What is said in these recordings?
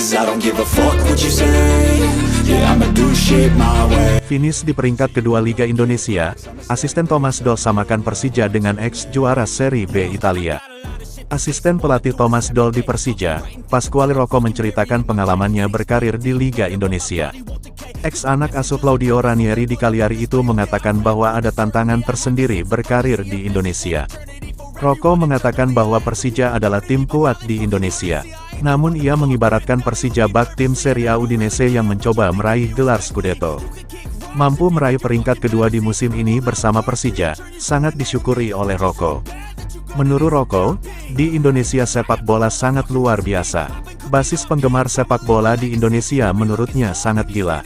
'Cause I don't give a fuck what you say. Yeah, I'ma do shit my way. Finish di peringkat kedua Liga Indonesia, asisten Thomas Doll samakan Persija dengan ex-juara Serie B Italia. Asisten pelatih Thomas Doll di Persija, Pasquale Rocco menceritakan pengalamannya berkarir di Liga Indonesia. Ex-anak asuh Claudio Ranieri di Cagliari itu mengatakan bahwa ada tantangan tersendiri berkarir di Indonesia. Rocco mengatakan bahwa Persija adalah tim kuat di Indonesia. Namun ia mengibaratkan Persija bak tim Serie A Udinese yang mencoba meraih gelar Scudetto. Mampu meraih peringkat kedua di musim ini bersama Persija, sangat disyukuri oleh Rocco. Menurut Rocco, di Indonesia sepak bola sangat luar biasa. Basis penggemar sepak bola di Indonesia menurutnya sangat gila.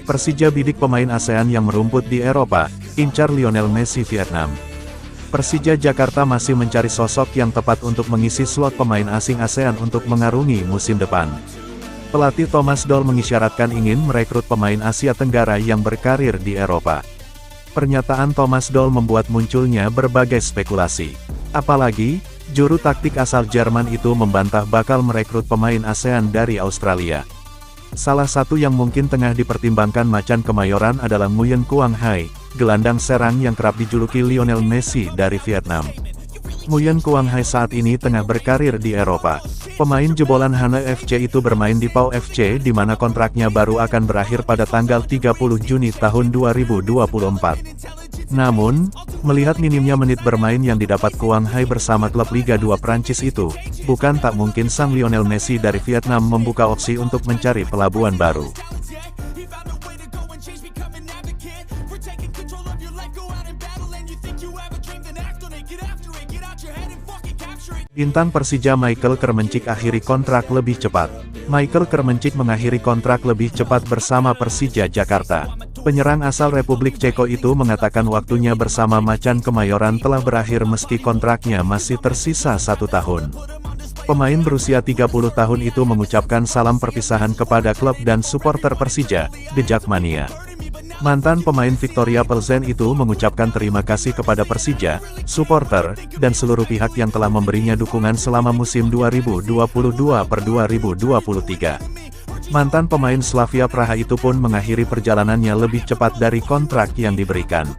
Persija bidik pemain ASEAN yang merumput di Eropa, incar Lionel Messi Vietnam. Persija Jakarta masih mencari sosok yang tepat untuk mengisi slot pemain asing ASEAN untuk mengarungi musim depan. Pelatih Thomas Doll mengisyaratkan ingin merekrut pemain Asia Tenggara yang berkarir di Eropa. Pernyataan Thomas Doll membuat munculnya berbagai spekulasi. Apalagi, juru taktik asal Jerman itu membantah bakal merekrut pemain ASEAN dari Australia. Salah satu yang mungkin tengah dipertimbangkan Macan Kemayoran adalah Nguyen Quang Hai, gelandang serang yang kerap dijuluki Lionel Messi dari Vietnam. Nguyen Quang Hai saat ini tengah berkarir di Eropa. Pemain jebolan Hana FC itu bermain di Pau FC di mana kontraknya baru akan berakhir pada tanggal 30 Juni tahun 2024. Namun, melihat minimnya menit bermain yang didapat Quang Hai bersama klub Liga 2 Prancis itu, bukan tak mungkin sang Lionel Messi dari Vietnam membuka opsi untuk mencari pelabuhan baru. Bintang Persija Michael Kermencik akhiri kontrak lebih cepat. Michael Kermencik mengakhiri kontrak lebih cepat bersama Persija Jakarta. Penyerang asal Republik Ceko itu mengatakan waktunya bersama Macan Kemayoran telah berakhir meski kontraknya masih tersisa 1 tahun. Pemain berusia 30 tahun itu mengucapkan salam perpisahan kepada klub dan supporter Persija, The Jackmania. Mantan pemain Victoria Plzen itu mengucapkan terima kasih kepada Persija, supporter, dan seluruh pihak yang telah memberinya dukungan selama musim 2022-2023. Mantan pemain Slavia Praha itu pun mengakhiri perjalanannya lebih cepat dari kontrak yang diberikan.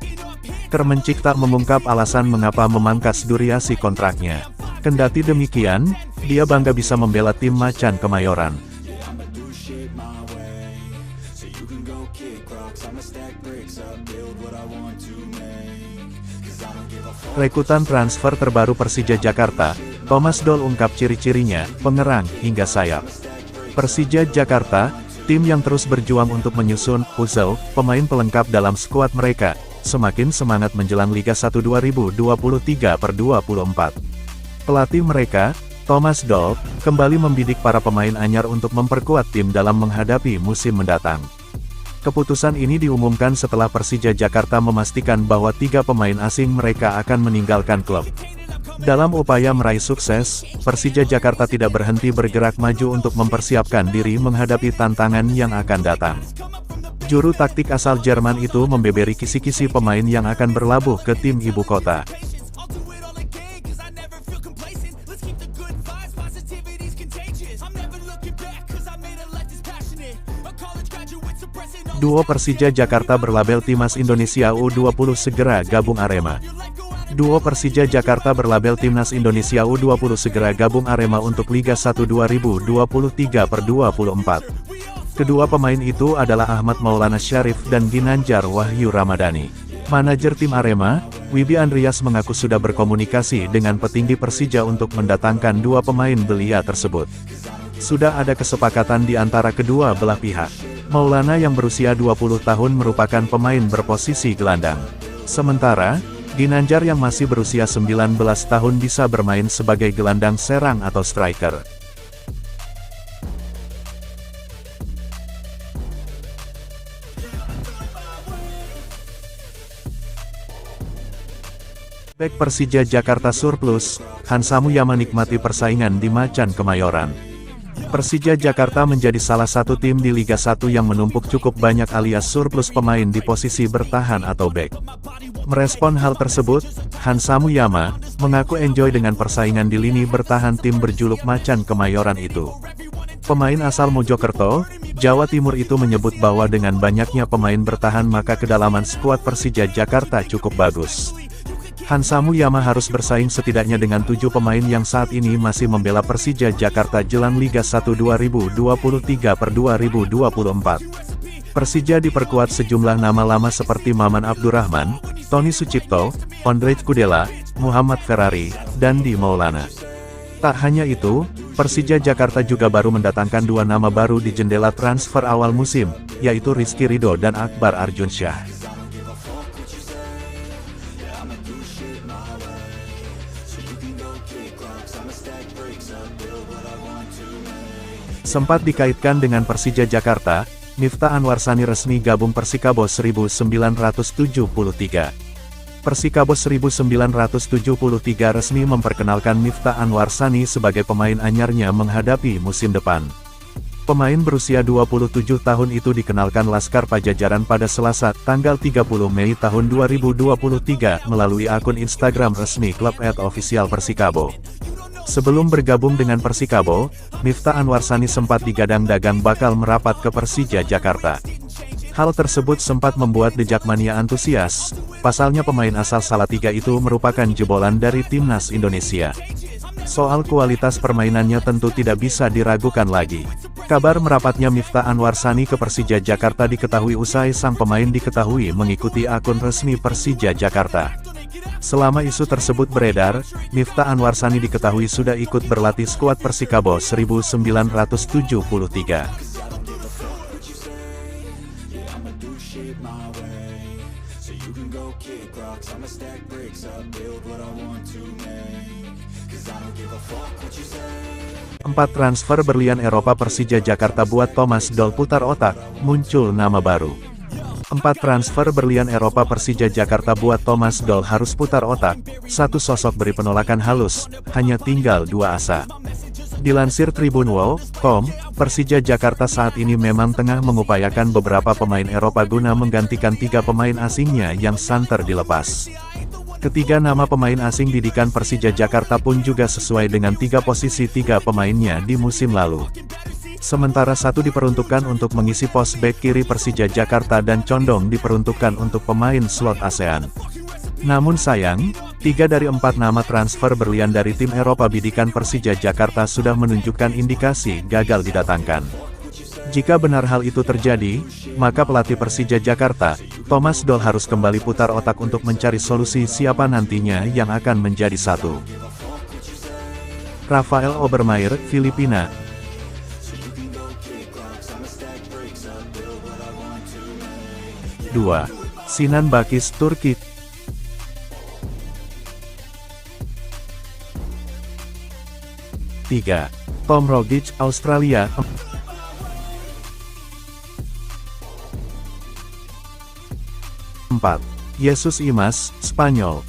Kermencik tak mengungkap alasan mengapa memangkas durasi kontraknya. Kendati demikian, dia bangga bisa membela tim Macan Kemayoran. Rekrutan transfer terbaru Persija Jakarta, Thomas Doll ungkap ciri-cirinya, pengerang, hingga sayap. Persija Jakarta, tim yang terus berjuang untuk menyusun puzzle pemain pelengkap dalam skuad mereka, semakin semangat menjelang Liga 1 2023/24. Pelatih mereka, Thomas Doll, kembali membidik para pemain anyar untuk memperkuat tim dalam menghadapi musim mendatang. Keputusan ini diumumkan setelah Persija Jakarta memastikan bahwa 3 pemain asing mereka akan meninggalkan klub. Dalam upaya meraih sukses, Persija Jakarta tidak berhenti bergerak maju untuk mempersiapkan diri menghadapi tantangan yang akan datang. Juru taktik asal Jerman itu membeberi kisi-kisi pemain yang akan berlabuh ke tim ibu kota. Duo Persija Jakarta berlabel Timnas Indonesia U20 segera gabung Arema. Duo Persija Jakarta berlabel Timnas Indonesia U20 segera gabung Arema untuk Liga 1 2023/24. Kedua pemain itu adalah Ahmad Maulana Syarif dan Ginanjar Wahyu Ramadhani. Manajer tim Arema, Wibi Andreas mengaku sudah berkomunikasi dengan petinggi Persija untuk mendatangkan 2 pemain belia tersebut. Sudah ada kesepakatan di antara kedua belah pihak. Maulana yang berusia 20 tahun merupakan pemain berposisi gelandang. Sementara, Ginanjar yang masih berusia 19 tahun bisa bermain sebagai gelandang serang atau striker. Bek Persija Jakarta surplus, Hansa Muya menikmati persaingan di Macan Kemayoran. Persija Jakarta menjadi salah satu tim di Liga 1 yang menumpuk cukup banyak alias surplus pemain di posisi bertahan atau back. Merespon hal tersebut, Hansa Muyama mengaku enjoy dengan persaingan di lini bertahan tim berjuluk Macan Kemayoran itu. Pemain asal Mojokerto, Jawa Timur itu menyebut bahwa dengan banyaknya pemain bertahan maka kedalaman skuad Persija Jakarta cukup bagus. Hansa Muyama harus bersaing setidaknya dengan 7 pemain yang saat ini masih membela Persija Jakarta jelang Liga 1 2023/2024. Persija diperkuat sejumlah nama lama seperti Maman Abdurrahman, Tony Sucipto, Ondrej Kudela, Muhammad Ferrari, dan Di Maulana. Tak hanya itu, Persija Jakarta juga baru mendatangkan 2 nama baru di jendela transfer awal musim, yaitu Rizky Ridho dan Akbar Arjunsyah. Sempat dikaitkan dengan Persija Jakarta, Miftah Anwarsani resmi gabung Persikabo 1973. Persikabo 1973 resmi memperkenalkan Miftah Anwarsani sebagai pemain anyarnya menghadapi musim depan. Pemain berusia 27 tahun itu dikenalkan Laskar Pajajaran pada Selasa, tanggal 30 Mei tahun 2023 melalui akun Instagram resmi klub @official Persikabo. Sebelum bergabung dengan Persikabo, Miftah Anwarsani sempat digadang-dagang bakal merapat ke Persija Jakarta. Hal tersebut sempat membuat The Jakmania antusias, pasalnya pemain asal Salatiga itu merupakan jebolan dari timnas Indonesia. Soal kualitas permainannya tentu tidak bisa diragukan lagi. Kabar merapatnya Miftah Anwarsani ke Persija Jakarta diketahui usai sang pemain diketahui mengikuti akun resmi Persija Jakarta. Selama isu tersebut beredar, Miftah Anwarsani diketahui sudah ikut berlatih skuad Persikabo 1973. Empat transfer berlian Eropa Persija Jakarta buat Thomas Doll putar otak, muncul nama baru. 4 transfer berlian Eropa Persija Jakarta buat Thomas Doll harus putar otak, satu sosok beri penolakan halus, hanya tinggal 2 asa. Dilansir Tribunwall.com, Persija Jakarta saat ini memang tengah mengupayakan beberapa pemain Eropa guna menggantikan 3 pemain asingnya yang santer dilepas. Ketiga nama pemain asing didikan Persija Jakarta pun juga sesuai dengan 3 posisi 3 pemainnya di musim lalu. Sementara 1 diperuntukkan untuk mengisi pos bek kiri Persija Jakarta dan condong diperuntukkan untuk pemain slot ASEAN. Namun sayang, 3 dari 4 nama transfer berlian dari tim Eropa bidikan Persija Jakarta sudah menunjukkan indikasi gagal didatangkan. Jika benar hal itu terjadi, maka pelatih Persija Jakarta, Thomas Doll harus kembali putar otak untuk mencari solusi siapa nantinya yang akan menjadi 1. Rafael Obermeier, Filipina. 2. Sinan Bakis, Turki. 3. Tom Rogic, Australia. 4. Yesus Imas, Spanyol.